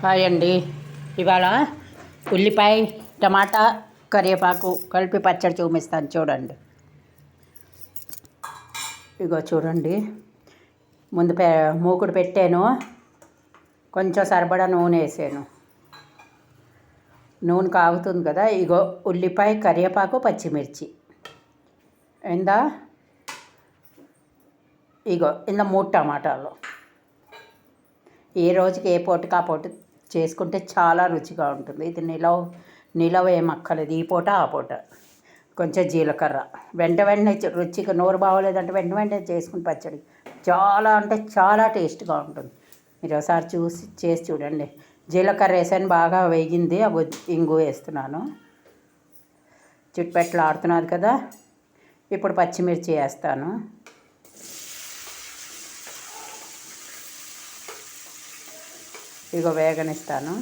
Hi అండి. ఇవాళ ఉల్లిపాయ టమాటా కరివేపాకు కలిపి పచ్చడి చూపిస్తాను చూడండి. ఇగో చూడండి, ముందు మూకుడు పెట్టాను, కొంచెం సరిపడా నూనె వేసాను. నూనె కాగుతుంది కదా, ఇగో ఉల్లిపాయ కరివేపాకు పచ్చిమిర్చి ఇందా, ఇగో ఇందా 3 టమాటాలు. ఏ రోజుకి ఏ పూటకి ఆ పూట చేసుకుంటే చాలా రుచిగా ఉంటుంది. ఇది నిలవ ఏమక్కర్లేదు, ఈ పూట ఆ పూట. కొంచెం జీలకర్ర, వెంటనే రుచిగా నోరు బాగోలేదంటే వెంటనే చేసుకుని పచ్చడి చాలా అంటే చాలా టేస్ట్గా ఉంటుంది. మీరు ఒకసారి చేసి చూడండి. జీలకర్ర వేసాను, బాగా వేగింది. ఇంగు వేస్తున్నాను, చుట్టుపెట్టలు ఆడుతున్నది కదా. ఇప్పుడు పచ్చిమిర్చి వేస్తాను. ఇగో వేగనిస్తాను.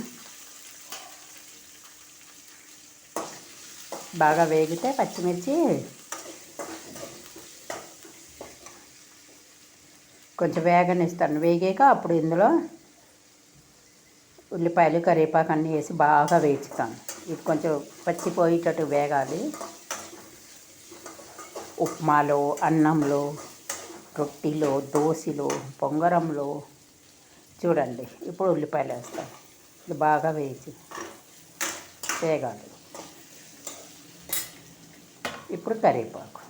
బాగా వేగితే పచ్చిమిర్చి కొంచెం వేగనిస్తాను. వేగాక అప్పుడు ఇందులో ఉల్లిపాయలు కరివేపాకు అన్నీ వేసి బాగా వేయించుతాను. ఇది కొంచెం పచ్చిపోయేటట్టు వేగాలి. ఉప్మాలో, అన్నంలో, రొట్టెలో, దోశలో, పొంగరంలో చూడండి. ఇప్పుడు ఉల్లిపాయలు వేస్తాను. ఇది బాగా వేగాలి. ఇప్పుడు కరివేపాకు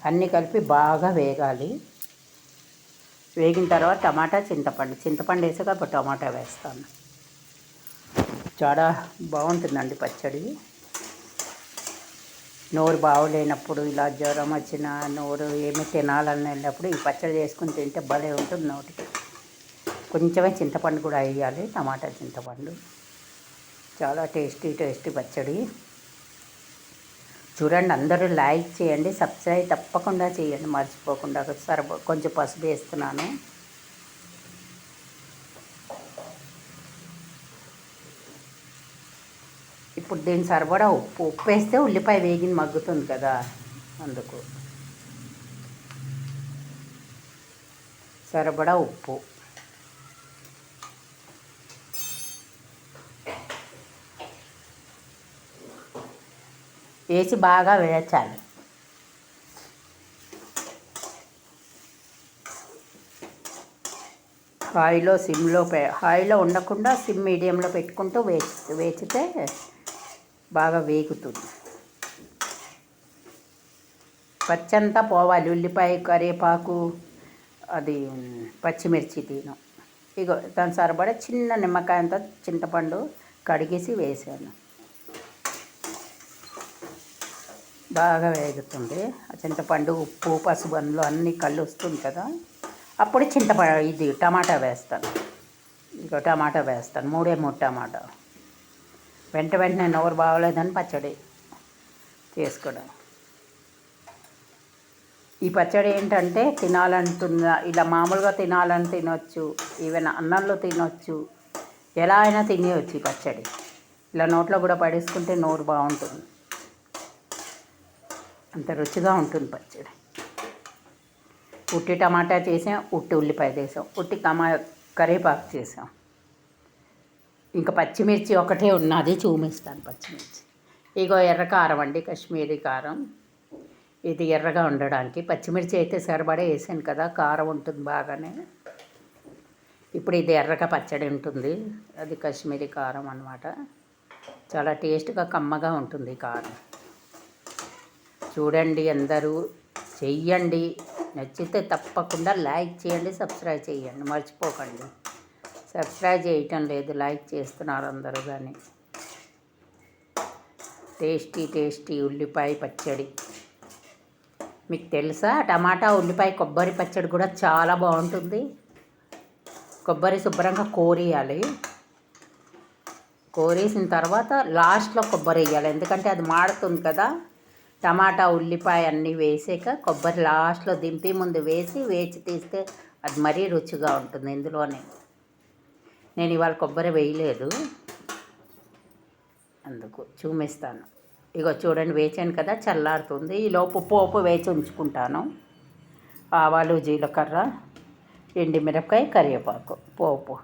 అన్నీ కలిపి బాగా వేగాలి. వేగిన తర్వాత టమాటా, చింతపండు వేసాక అప్పుడు టమాటా వేస్తాను. చాలా బాగుంటుందండి పచ్చడి. నోరు బాగోలేనప్పుడు, ఇలా జ్వరం వచ్చిన, నోరు ఏమి తినాలని వెళ్ళినప్పుడు ఈ పచ్చడి చేసుకుని తింటే భలే ఉంటుంది నోటికి. కొంచెమే చింతపండు కూడా వేయాలి, టమాటా చింతపండు. చాలా టేస్టీ పచ్చడి. చూడండి, అందరూ లైక్ చేయండి, సబ్స్క్రైబ్ తప్పకుండా చేయండి మర్చిపోకుండా. కొంచెం పసుపు వేస్తున్నాను. ఇప్పుడు దీని సరిపడా ఉప్పు వేస్తే ఉల్లిపాయ వేగిన మగ్గుతుంది కదా, అందుకు సరిపడా ఉప్పు వేసి బాగా వేయించాలి. హాయిలో ఉండకుండా సిమ్ మీడియంలో పెట్టుకుంటూ వేచితే బాగా వేగుతుంది. పచ్చంతా పోవాలి, ఉల్లిపాయ కరివేపాకు అది పచ్చిమిర్చి తీను. ఇగో దాని సరిపడా చిన్న నిమ్మకాయ అంతా చింతపండు కడిగేసి వేసాను. బాగా వేగుతుంది. ఆ చింతపండు, ఉప్పు, పసుపు అందులో అన్నీ కలుస్తుంది కదా, అప్పుడు టమాటా వేస్తాను. ఇంకో టమాటా వేస్తాను, 3 టమాటా. వెంటనే నోరు బాగోలేదని పచ్చడి చేసుకోవడం. ఈ పచ్చడి ఏంటంటే ఇలా మామూలుగా తినాలని తినొచ్చు, ఈవెన్ అన్నంలో తినొచ్చు, ఎలా అయినా తినేయచ్చు. ఈ పచ్చడి ఇలా నోట్లో కూడా పడేసుకుంటే నోరు బాగుంటుంది, అంత రుచిగా ఉంటుంది పచ్చడి. ఉట్టి టమాటా చేసాం, ఉట్టి ఉల్లిపాయ చేసాం, ఉట్టి కరివేపాకు చేసాం. ఇంకా పచ్చిమిర్చి ఒకటే ఉన్నది, చూపిస్తాను పచ్చిమిర్చి. ఇగో ఎర్రకారం అండి, కాశ్మీరీ కారం. ఇది ఎర్రగా ఉండడానికి. పచ్చిమిర్చి అయితే సరిపడా వేసాను కదా, కారం ఉంటుంది బాగానే. ఇప్పుడు ఇది ఎర్రగా పచ్చడి ఉంటుంది, అది కాశ్మీరీ కారం అన్నమాట. చాలా టేస్ట్గా కమ్మగా ఉంటుంది కారం. చూడండి, అందరూ చెయ్యండి. నచ్చితే తప్పకుండా లైక్ చేయండి, సబ్స్క్రైబ్ చేయండి మర్చిపోకండి. సబ్స్క్రైబ్ చేయటం లేదు, లైక్ చేస్తున్నారు అందరూ. కానీ టేస్టీ ఉల్లిపాయ పచ్చడి మీకు తెలుసా? టమాటా, ఉల్లిపాయ, కొబ్బరి పచ్చడి కూడా చాలా బాగుంటుంది. కొబ్బరి శుభ్రంగా కోరేయాలి. కోరేసిన తర్వాత లాస్ట్లో కొబ్బరి వేయాలి, ఎందుకంటే అది మాడుతుంది కదా. టమాటా, ఉల్లిపాయ అన్నీ వేసాక కొబ్బరి లాస్ట్లో దింపి ముందు వేచి తీస్తే అది మరీ రుచిగా ఉంటుంది. ఇందులోనే నేను ఇవాళ కొబ్బరి వేయలేదు, అందుకు చూపిస్తాను. ఇగో చూడండి, వేచాను కదా, చల్లారుతుంది. ఈలోపు పోపు వేచి ఉంచుకుంటాను. ఆవాలు, జీలకర్ర, ఎండుమిరపకాయ, కరివేపాకు పోపు.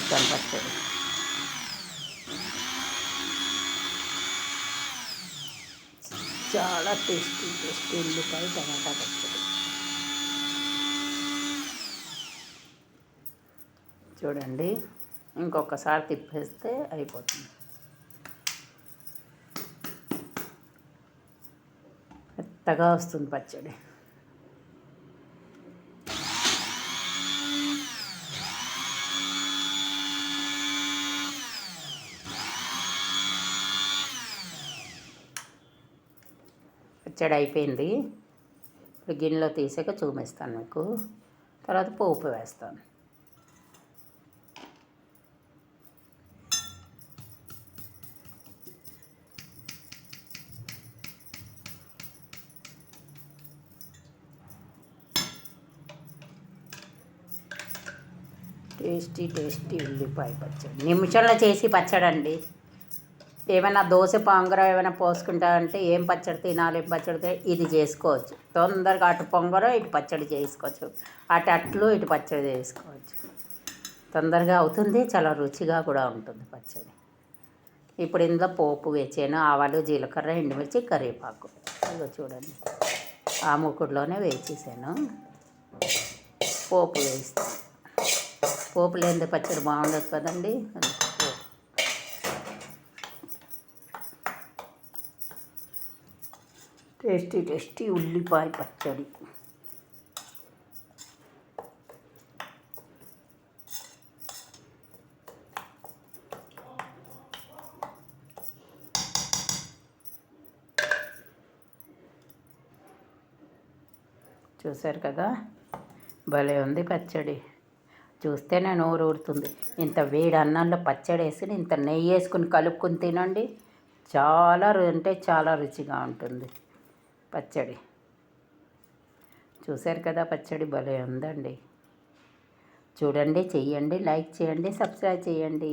వేస్తాను పచ్చడి. చాలా టేస్టీ ఉల్లిపాయ టమాటా పచ్చడి. చూడండి, ఇంకొకసారి తిప్పేస్తే అయిపోతుంది. మెత్తగా వస్తుంది పచ్చడి. పచ్చడి అయిపోయింది. ఇప్పుడు గిన్నెలో తీసాక చూపిస్తాను మీకు. తర్వాత పోపు వేస్తాను. టేస్టీ ఉల్లిపాయ పచ్చడి. నిమిషంలో చేసి పచ్చడి అండి. ఏమైనా దోశ పొంగరం ఏమైనా పోసుకుంటామంటే ఏం పచ్చడి తినాలి, ఇది చేసుకోవచ్చు. తొందరగా అటు పొంగరం ఇటు పచ్చడి చేసుకోవచ్చు, అట్లు ఇటు పచ్చడి చేసుకోవచ్చు. తొందరగా అవుతుంది, చాలా రుచిగా కూడా ఉంటుంది పచ్చడి. ఇప్పుడు ఇందులో పోపు వేసాను. ఆవాలు, జీలకర్ర, ఎండుమిర్చి, కరివేపాకు. ఇదిగో చూడండి, ఆ మూకుడులోనే వేసేసాను. పోపు వేస్తాను. పోపు లేనిదే పచ్చడి బాగుండదు కదండి. టేస్టీ ఉల్లిపాయ పచ్చడి. చూశారు కదా, భలే ఉంది పచ్చడి. చూస్తేనే నోరు ఊరుతుంది. ఇంత వేడి అన్నంలో పచ్చడి వేసుకుని ఇంత నెయ్యి వేసుకుని కలుపుకుని తినండి. చాలా రుచిగా ఉంటుంది పచ్చడి. చూశారు కదా, పచ్చడి భలే ఉందండి. చూడండి, చెయ్యండి, లైక్ చేయండి, సబ్స్క్రైబ్ చేయండి.